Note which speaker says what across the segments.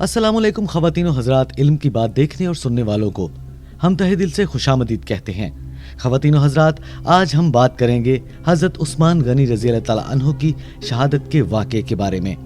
Speaker 1: अस्सलाम वालेकुम ख़वातीन और हज़रात, इल्म की बात देखने और सुनने वालों को हम तहे दिल से खुशामदीद कहते हैं। ख़वातीन और हज़रात, आज हम बात करेंगे हज़रत उस्मान गनी रज़ी अल्लाह ताला अन्हु की शहादत के वाक़े के बारे में।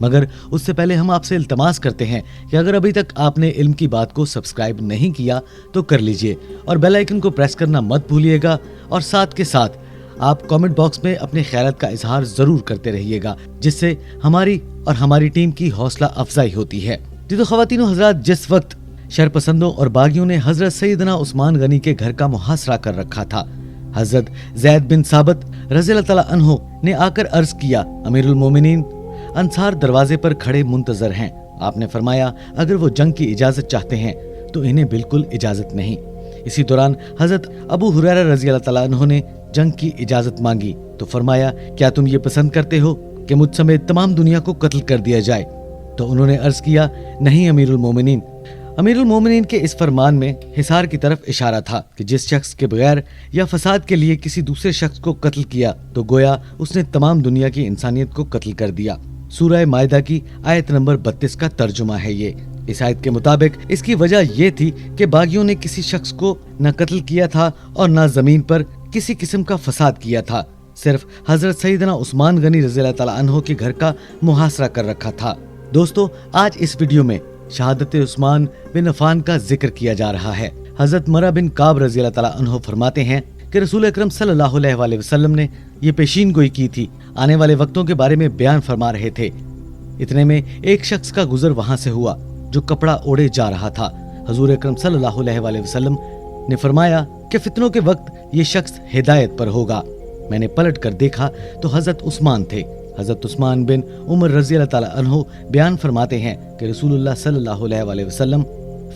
Speaker 1: मगर उससे पहले हम आपसे इल्तमास करते हैं कि अगर अभी तक आपने इल्म की बात को सब्सक्राइब नहीं किया तो कर लीजिए और बेल आइकन को प्रेस करना मत भूलिएगा, और साथ के साथ आप कमेंट बॉक्स में अपने ख्यालात का इजहार जरूर करते रहिएगा, जिससे हमारी और हमारी टीम की हौसला अफजाई होती है। जी तो ख़वातीन और हज़रात, जिस वक्त शरपसंदों और बागियों ने हजरत सैयदना उस्मान गनी के घर का मुहासरा कर रखा था, हजरत ज़ैद बिन साबित रज़ी अल्लाह ताला अन्हु ने आकर अर्ज किया, अमीरुल मोमिनीन, अंसार दरवाजे पर खड़े मुंतजर हैं। आपने फरमाया, अगर वो जंग की इजाजत चाहते हैं तो इन्हें बिल्कुल इजाजत नहीं। इसी दौरान हजरत अबू हुरैरा रज़ी अल्लाह ताला अन्हु ने जंग की इजाजत मांगी तो फरमाया, क्या तुम ये पसंद करते हो कि मुझ समेत तमाम दुनिया को कत्ल कर दिया जाए? तो उन्होंने अर्ज किया, नहीं अमीरुल मोमिनीन। अमीरुल मोमिनीन के इस फरमान में हिसार की तरफ इशारा था कि जिस शख्स के बगैर या फसाद के लिए किसी दूसरे शख्स को कत्ल किया तो गोया उसने तमाम दुनिया की इंसानियत को कत्ल कर दिया। सूरह माइदा की आयत नंबर 32 का तर्जुमा है ये। इस आयत के मुताबिक इसकी वजह ये थी कि बागियों ने किसी शख्स को न कत्ल किया था और न जमीन पर किसी किस्म का फसाद किया था, सिर्फ हजरत सैयदना उस्मान गनी रज़ी अल्लाह ताला अन्हु के घर का मुहासरा कर रखा था। दोस्तों, आज इस वीडियो में शहादत उस्मान बिन अफ़ान का जिक्र किया जा रहा है। हजरत मरा बिन काब रज़ी अल्लाह ताला अन्हु फरमाते हैं कि रसूल अकरम सल्लल्लाहु अलैहि वसल्लम ने ये पेशीन गोई की थी, आने वाले वक्तों के बारे में बयान फरमा रहे थे। इतने में एक शख्स का गुजर वहां से हुआ जो कपड़ा ओढ़े जा रहा था। हुजूर अकरम सल्लल्लाहु अलैहि वसल्लम ने फरमाया कि फितनों के वक्त ये शख्स हिदायत पर होगा। मैंने पलट कर देखा तो हजरत उस्मान थे। हजरत उस्मान बिन उमर रज़ी अल्लाह ताला अन्हु बयान फरमाते हैं कि रसूलुल्लाह सल्लल्लाहु अलैहि वसल्लम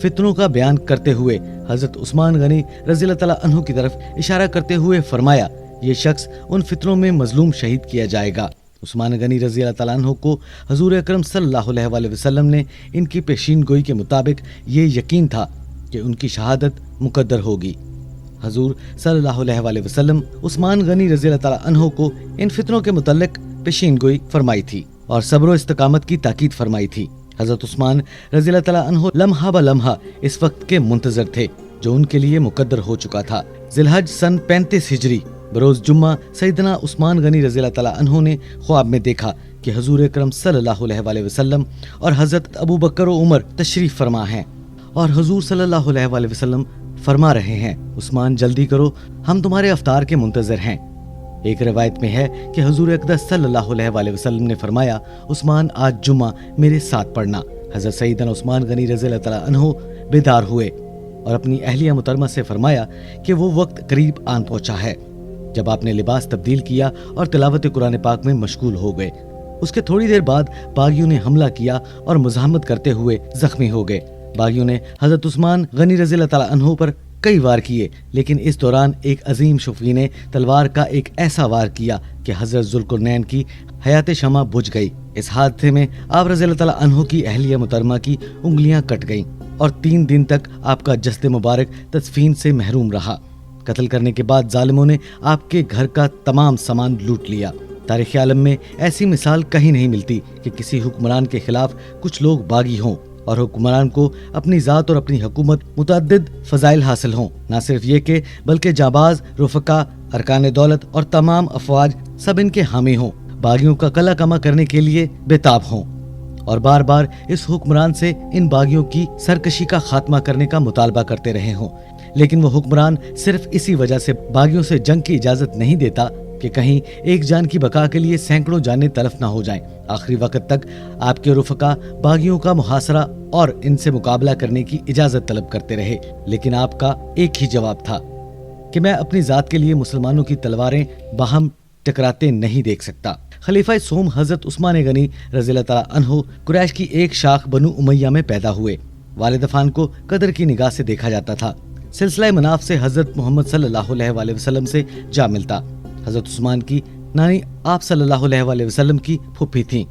Speaker 1: फितनों का बयान करते हुए हजरत उस्मान गनी रज़ी अल्लाह ताला अन्हु की तरफ इशारा करते हुए फरमाया, ये शख्स उन फितनों में मजलूम शहीद किया जाएगा। उस्मान गनी रज़ी अल्लाह ताला अन्हु को हुजूर अकरम सल्लल्लाहु अलैहि वसल्लम ने इनकी पेशीन गोई के मुताबिक ये यकीन था कि उनकी शहादत मुकद्दर होगी। हुजूर सल्लल्लाहु अलैहि वसल्लम उस्मान गनी रज़ी अल्लाह ताला अन्हु को इन फितनों के मुतल्लिक पेशीन गोई फरमाई थी और सब्र व इस्तकामत की ताकीद फरमाई थी। हजरत उस्मान रज़ी अल्लाह ताला अन्हु लम्हा ब लम्हा इस वक्त के मुंतजर थे जो उनके लिए मुकद्दर हो चुका था। जिलहज सन 35 हिजरी बरोज जुम्मा सैयदना उस्मान गनी रज़ी अल्लाह ताला अन्हु ने ख्वाब में देखा कि हुजूर अकरम सल्लल्लाहु अलैहि वसल्लम और हजरत अबू बकर व उमर तशरीफ फरमा हैं और हुजूर सल्लल्लाहु अलैहि वसल्लम फरमा रहे हैं, उस्मान जल्दी करो, हम तुम्हारे अफ्तार के मुंतजर हैं। एक रिवायत में है कि हुजूर अक़दस सल्लल्लाहु अलैहि वसल्लम ने फरमाया, उस्मान आज जुम्मा मेरे साथ पढ़ना। हजरत सैयदना उस्मान गनी रज़ी अल्लाह ताला अन्हु बेदार हुए और अपनी अहलिया मुतरमा से फरमाया कि वो वक्त करीब आन पहुंचा है। जब आपने लिबास तब्दील किया और तिलावत कुरान पाक में मशगूल हो गए, उसके थोड़ी देर बाद बागियों ने हमला किया और मुज़ाहमत करते हुए जख्मी हो गए। बागियों ने हजरत उस्मान गनी रज़ी अल्लाह ताला अन्हु पर कई वार किए, लेकिन इस दौरान एक अजीम शफी ने तलवार का एक ऐसा वार किया कि हजरत जुल्कुरनैन की हयात शमा बुझ गई। इस हादसे में आप रज़ी अल्लाह ताला अन्हु की अहलिया मुतरमा की उंगलियां कट गईं और 3 दिन तक आपका जस्द मुबारक तदफीन से महरूम रहा। कत्ल करने के बाद जालिमों ने आपके घर का तमाम सामान लूट लिया। तारीख़ आलम में ऐसी मिसाल कहीं नहीं मिलती कि किसी हुक्मरान के खिलाफ कुछ लोग बागी हों और हुक्मरान को अपनी ज़ात और अपनी हुकूमत मुतअद्दिद फ़ज़ाइल हासिल हों। न सिर्फ ये कि बल्कि जाबाज, रुफ़का, अरकान दौलत और तमाम अफवाज सब इनके हामी हों, बागियों का कला कमा करने के लिए बेताब हों और बार बार इस हुक्मरान से इन बागियों की सरकशी का खात्मा करने का मुतालबा करते रहे हों। लेकिन वो हुक्मरान सिर्फ इसी वजह से बागियों से जंग की इजाज़त नहीं देता कि कहीं एक जान की बका के लिए सैकड़ों जानें तलफ ना हो जाएं। आखिरी वक्त तक आपके रुफ़का बागियों का मुहासरा और इनसे मुकाबला करने की इजाज़त तलब करते रहे, लेकिन आपका एक ही जवाब था कि मैं अपनी ज़ात के लिए मुसलमानों की तलवारें बाहम टकराते नहीं देख सकता। खलीफा सोम हजरत उस्मान गनी रज़ी अल्लाह ताला अन्हु कुरैश की एक शाख बनु उमैया में पैदा हुए। वालिद अफ़ान को कदर की निगाह से देखा जाता था। सिलसिला मनाफ से हजरत मोहम्मद सल्लल्लाहु अलैहि वसल्लम से जा मिलता। हजरत उस्मान की नानी आप सल्लल्लाहु अलैहि वसल्लम की फूफी थीं।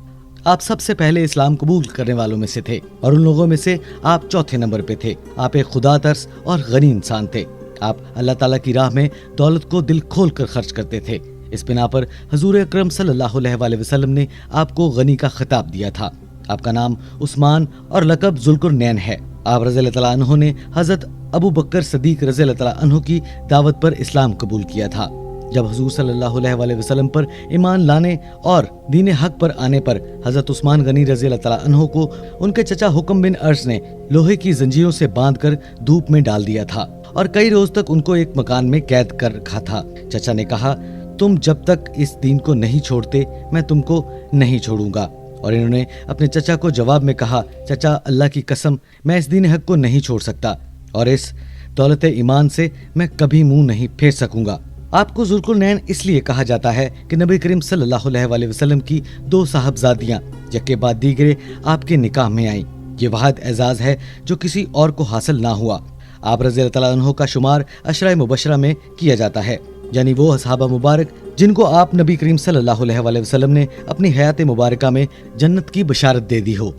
Speaker 1: आप सबसे पहले इस्लाम कबूल करने वालों में से थे और उन लोगों में से आप चौथे नंबर पे थे। आप एक खुदा तरस और गनी इंसान थे। आप अल्लाह ताला की राह में दौलत को दिल खोल कर खर्च करते थे। इस बिना पर हुजूर अकरम सल्लल्लाहु अलैहि वसल्लम ने आपको गनी का खिताब दिया था। آپ کا نام عثمان اور لقب ذوالقرنین ہے۔ آپ رضی اللہ تعالیٰ عنہ نے حضرت ابو بکر صدیق رضی اللہ تعالیٰ عنہ کی دعوت پر اسلام قبول کیا تھا۔ جب حضور صلی اللہ علیہ وسلم پر ایمان لانے اور دین حق پر آنے پر حضرت عثمان غنی رضی اللہ تعالیٰ عنہ کو ان کے چچا حکم بن ارس نے لوہے کی زنجیروں سے باندھ کر دھوپ میں ڈال دیا تھا اور کئی روز تک ان کو ایک مکان میں قید کر رکھا تھا۔ چچا نے کہا، تم جب تک اس دین کو نہیں چھوڑتے میں تم کو نہیں چھوڑوں گا، اور انہوں نے اپنے چچا کو جواب میں کہا، چچا اللہ کی قسم میں اس دین حق کو نہیں چھوڑ سکتا اور اس دولت ایمان سے میں کبھی منہ نہیں پھیر سکوں گا۔ آپ کو ذوالقرنین اس لیے کہا جاتا ہے کہ نبی کریم صلی اللہ علیہ وسلم کی 2 صاحبزادیاں یکے بعد دیگرے آپ کے نکاح میں آئیں۔ یہ واحد اعزاز ہے جو کسی اور کو حاصل نہ ہوا۔ آپ رضی اللہ تعالیٰ عنہ کا شمار عشرہ مبشرہ میں کیا جاتا ہے، یعنی وہ صحابہ مبارک جن کو آپ نبی کریم صلی اللہ علیہ وسلم نے اپنی حیات مبارکہ میں جنت کی بشارت دے دی ہو۔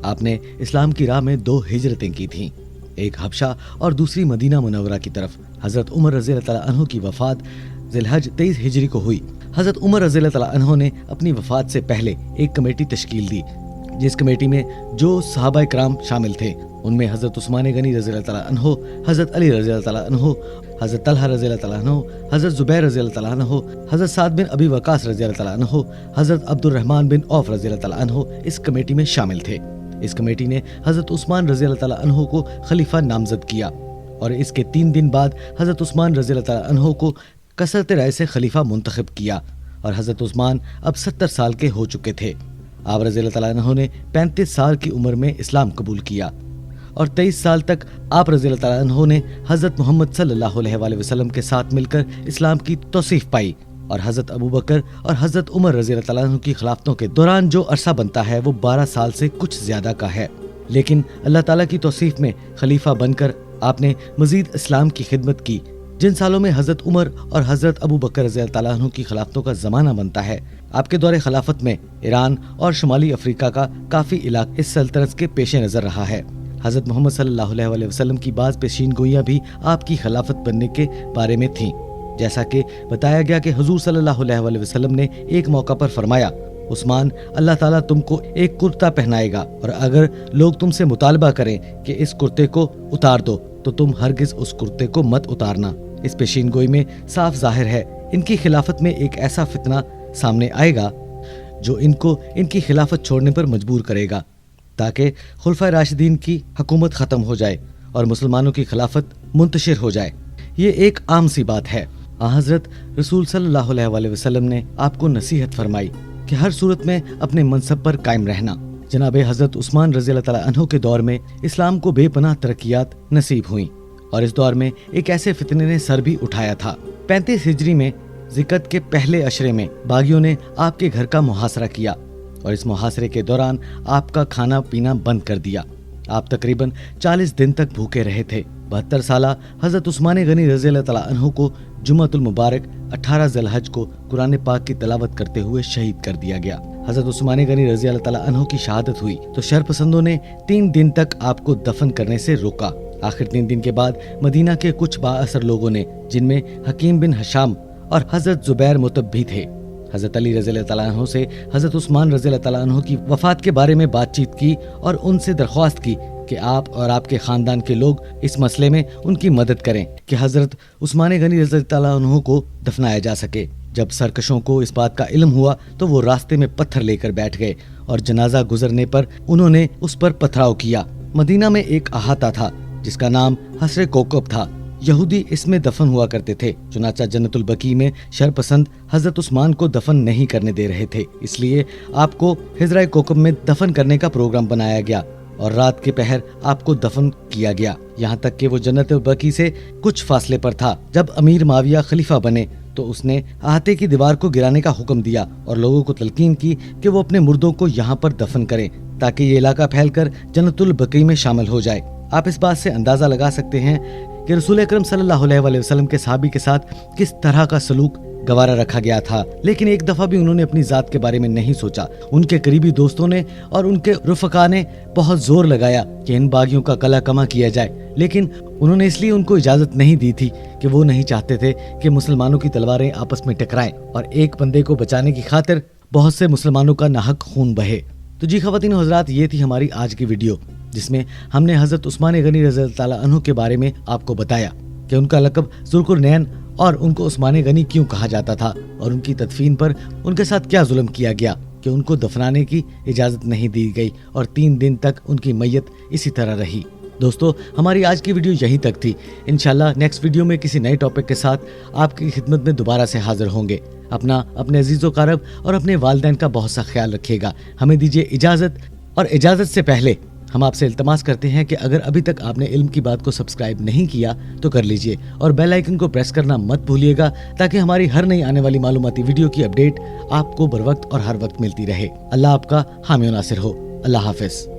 Speaker 1: آپ نے اسلام کی راہ میں 2 ہجرتیں کی تھیں، ایک حبشہ اور دوسری مدینہ منورہ کی طرف۔ حضرت عمر رضی اللہ تعالیٰ عنہ کی وفات ذی الحج 23 ہجری کو ہوئی۔ حضرت عمر رضی اللہ تعالیٰ عنہ نے اپنی وفات سے پہلے ایک کمیٹی تشکیل دی، جس کمیٹی میں جو صحابہ کرام شامل تھے ان میں حضرت عثمان غنی رضی اللہ تعالیٰ عنہ، حضرت علی رضی اللہ تعالیٰ عنہ، حضرت طلحہ رضی اللہ تعالیٰ عنہ، حضرت زبیر رضی اللہ تعالیٰ عنہ، حضرت سعد بن ابی وقاص رضی اللہ تعالیٰ عنہ، حضرت عبد الرحمن بن عوف رضی اللہ تعالیٰ عنہ اس کمیٹی میں شامل تھے۔ اس کمیٹی نے حضرت عثمان رضی اللہ تعالیٰ عنہ کو خلیفہ نامزد کیا اور اس کے 3 دن بعد حضرت عثمان رضی اللہ تعالیٰ عنہ کو کثرت رائے سے خلیفہ منتخب کیا، اور حضرت عثمان اب 70 سال کے ہو چکے تھے۔ آپ رضی اللہ تعالیٰ عنہ نے 35 سال کی عمر میں اسلام قبول کیا اور 23 سال تک آپ رضی اللہ تعالیٰ عنہ نے حضرت محمد صلی اللہ علیہ وسلم کے ساتھ مل کر اسلام کی توصیف پائی، اور حضرت ابو بکر اور حضرت عمر رضی اللہ تعالیٰ عنہ کی خلافتوں کے دوران جو عرصہ بنتا ہے وہ 12 سال سے کچھ زیادہ کا ہے۔ لیکن اللہ تعالیٰ کی توصیف میں خلیفہ بن کر آپ نے مزید اسلام کی خدمت کی۔ جن سالوں میں حضرت عمر اور حضرت ابو بکر رضی اللہ تعالیٰ عنہ کی خلافتوں کا زمانہ بنتا ہے، آپ کے دور خلافت میں ایران اور شمالی افریقہ کا کافی علاقہ اس سلطنت کے پیش نظر رہا ہے۔ حضرت محمد صلی اللہ علیہ وسلم کی بعض پیشین گوئیاں بھی آپ کی خلافت بننے کے بارے میں تھیں، جیسا کہ بتایا گیا کہ حضور صلی اللہ علیہ وسلم نے ایک موقع پر فرمایا، عثمان اللہ تعالیٰ تم کو ایک کرتا پہنائے گا، اور اگر لوگ تم سے مطالبہ کریں کہ اس کرتے کو اتار دو تو تم ہرگز اس کرتے کو مت اتارنا۔ اس پیشین گوئی میں صاف ظاہر ہے ان کی خلافت میں ایک ایسا فتنہ سامنے آئے گا جو ان کو ان کی خلافت چھوڑنے پر مجبور کرے گا، تاکہ خلفائے راشدین کی حکومت ختم ہو جائے اور مسلمانوں کی خلافت منتشر ہو جائے۔ یہ ایک عام سی بات ہے۔ حضرت رسول صلی اللہ علیہ وسلم نے آپ کو نصیحت فرمائی کہ ہر صورت میں اپنے منصب پر قائم رہنا۔ جناب حضرت عثمان رضی اللہ تعالیٰ عنہ کے دور میں اسلام کو بے پناہ ترقیات نصیب ہوئیں، اور اس دور میں ایک ایسے فتنے نے سر بھی اٹھایا تھا۔ 35 ہجری میں ذکت کے پہلے عشرے میں باغیوں نے آپ کے گھر کا محاصرہ کیا، اور اس محاصرے کے دوران آپ کا کھانا پینا بند کر دیا۔ آپ تقریباً 40 دن تک بھوکے رہے تھے۔ 72 سالہ حضرت عثمان غنی رضی اللہ تعالیٰ عنہ کو جمعۃ المبارک 18 ذی الحج کو قرآن پاک کی تلاوت کرتے ہوئے شہید کر دیا گیا۔ حضرت عثمان غنی رضی اللہ تعالیٰ عنہ کی شہادت ہوئی تو شر پسندوں نے 3 دن تک آپ کو دفن کرنے سے روکا۔ آخر 3 دن کے بعد مدینہ کے کچھ با اثر لوگوں نے، جن میں حکیم بن حشام اور حضرت زبیر مطب بھی تھے، حضرت علی رضی اللہ تعالیٰ عنہ سے حضرت عثمان رضی اللہ تعالیٰ عنہ کی وفات کے بارے میں بات چیت کی اور ان سے درخواست کی کہ آپ اور آپ کے خاندان کے لوگ اس مسئلے میں ان کی مدد کریں کہ حضرت عثمان غنی رضی اللہ تعالیٰ عنہ کو دفنایا جا سکے۔ جب سرکشوں کو اس بات کا علم ہوا تو وہ راستے میں پتھر لے کر بیٹھ گئے اور جنازہ گزرنے پر انہوں نے اس پر پتھراؤ کیا۔ مدینہ میں ایک احاطہ تھا جس کا نام حسر کوکب تھا، یہودی اس میں دفن ہوا کرتے تھے، چنانچہ جنت البقیع میں شرپسند حضرت عثمان کو دفن نہیں کرنے دے رہے تھے، اس لیے آپ کو حجرہ کوکب میں دفن کرنے کا پروگرام بنایا گیا اور رات کے پہر آپ کو دفن کیا گیا، یہاں تک کہ وہ جنت البقیع سے کچھ فاصلے پر تھا۔ جب امیر معاویہ خلیفہ بنے تو اس نے احاطے کی دیوار کو گرانے کا حکم دیا اور لوگوں کو تلقین کی کہ وہ اپنے مردوں کو یہاں پر دفن کریں تاکہ یہ علاقہ پھیل کر جنت البقیع میں شامل ہو جائے۔ آپ اس بات سے اندازہ لگا سکتے ہیں کہ رسول اکرم صلی اللہ علیہ وسلم کے صحابی کے ساتھ کس طرح کا سلوک گوارا رکھا گیا تھا، لیکن ایک دفعہ بھی انہوں نے اپنی ذات کے بارے میں نہیں سوچا۔ ان کے قریبی دوستوں نے اور ان کے رفقا نے بہت زور لگایا کہ ان باغیوں کا قلع کما کیا جائے، لیکن انہوں نے اس لیے ان کو اجازت نہیں دی تھی کہ وہ نہیں چاہتے تھے کہ مسلمانوں کی تلواریں آپس میں ٹکرائیں اور ایک بندے کو بچانے کی خاطر بہت سے مسلمانوں کا ناحق خون بہے۔ تو तो जी ख़वातीन व हज़रात, ये थी हमारी आज की वीडियो, जिसमें हमने हज़रत उस्मान गनी रज़ी अल्लाह ताला अन्हु के बारे में आपको बताया कि उनका लक़ब ज़ुल्क़ुरनैन और उनको उस्मान गनी क्यों कहा जाता था और उनकी तदफीन पर उनके साथ क्या जुल्म किया गया कि उनको दफनाने की इजाज़त नहीं दी गई और 3 दिन तक उनकी मैयत इसी तरह रही। दोस्तों, हमारी आज की वीडियो यहीं तक थी। इंशाल्लाह नेक्स्ट वीडियो में किसी नए टॉपिक के साथ आपकी खिदमत में दोबारा से हाजिर होंगे। अपने अजीज़ व कारब और अपने वालिदैन का बहुत सा ख्याल रखिएगा। हमें दीजिए इजाज़त, और इजाज़त से पहले हम आपसे इल्तमास करते हैं कि अगर अभी तक आपने इल्म की बात को सब्सक्राइब नहीं किया तो कर लीजिए और बेल आइकन को प्रेस करना मत भूलिएगा, ताकि हमारी हर नई आने वाली मालूमाती वीडियो की अपडेट आपको बर वक्त और हर वक्त मिलती रहे। अल्लाह आपका हामी व नासिर हो। अल्लाह हाफिज़।